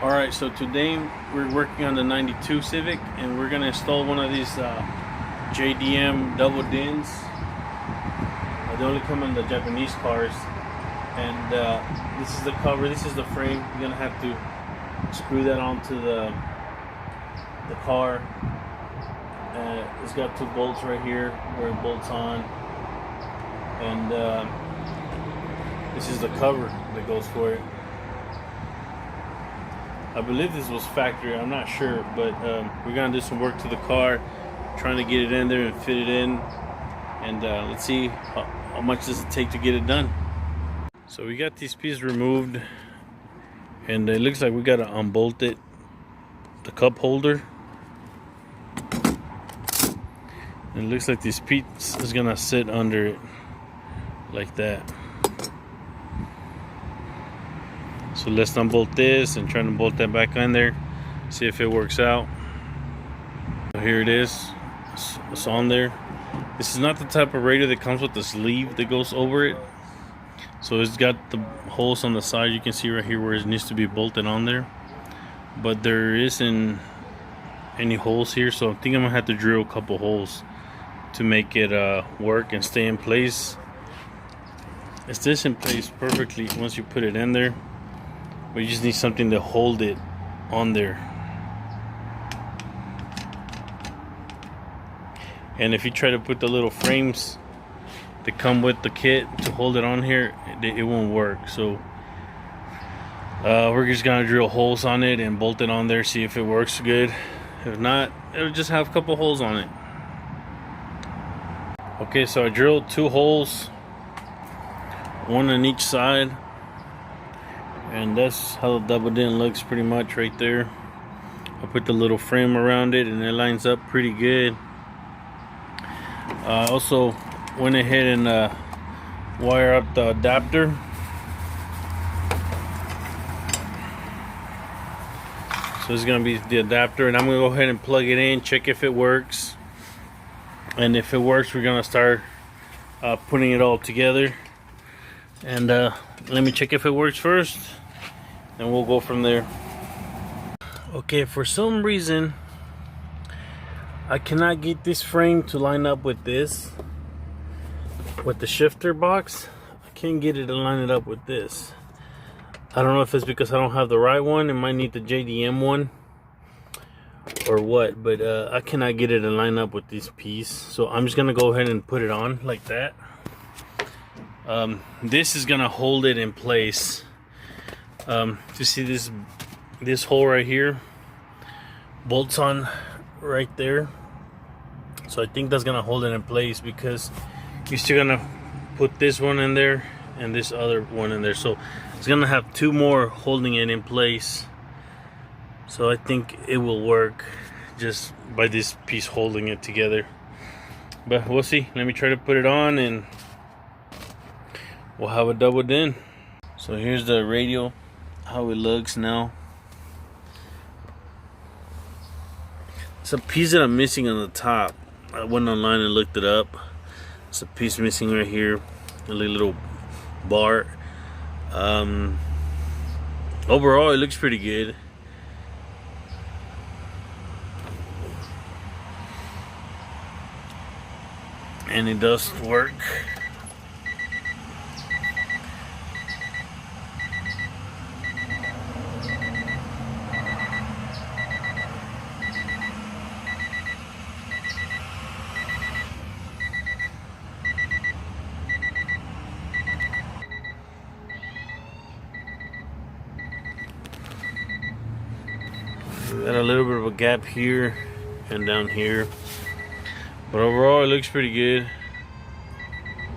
Alright, so today we're working on the 92 Civic and we're going to install one of these JDM double DINs. They only come in the Japanese cars. And this is the cover, this is the frame. You're going to have to screw that onto the car. It's got two bolts right here where it bolts on. And this is the cover that goes for it. I believe this was factory, I'm not sure, but we're gonna do some work to the car, trying to get it in there and fit it in, and let's see how much does it take to get it done. So we got these pieces removed, and it looks like we gotta unbolt it, the cup holder. And it looks like this piece is gonna sit under it like that. So let's unbolt this and try to bolt that back in there, see if it works out. Here it is, it's on there. This is not the type of radiator that comes with the sleeve that goes over it. So it's got the holes on the side, you can see right here where it needs to be bolted on there. But there isn't any holes here, so I think I'm gonna have to drill a couple holes to make it work and stay in place. It stays in place perfectly once you put it in there. But you just need something to hold it on there. And if you try to put the little frames that come with the kit to hold it on here, it won't work. So we're just gonna drill holes on it and bolt it on there, see if it works good. If not, it'll just have a couple holes on it. Okay, so I drilled 2 holes, one on each side. And that's how the double DIN looks pretty much right there. I put the little frame around it and it lines up pretty good. I also went ahead and wire up the adapter. So it's gonna be the adapter, and I'm gonna go ahead and plug it in, check if it works. And if it works, we're gonna start putting it all together. And let me check if it works first, and we'll go from there. Okay, for some reason I cannot get this frame to line up with this, with the shifter box. I can't get it to line it up with this. I don't know if it's because I don't have the right one. It might need the JDM one or what, but I cannot get it to line up with this piece. So I'm just gonna go ahead and put it on like that. This is gonna hold it in place. To see this hole right here bolts on right there, so I think that's gonna hold it in place, because you're still gonna put this one in there and this other one in there, so it's gonna have 2 more holding it in place. So I think it will work just by this piece holding it together, but we'll see. Let me try to put it on and we'll have a double DIN. So here's the radial, how it looks now. It's a piece that I'm missing on the top. I went online and looked it up. It's a piece missing right here, a little bar. Overall, it looks pretty good. And it does work. Got a little bit of a gap here and down here, but overall it looks pretty good.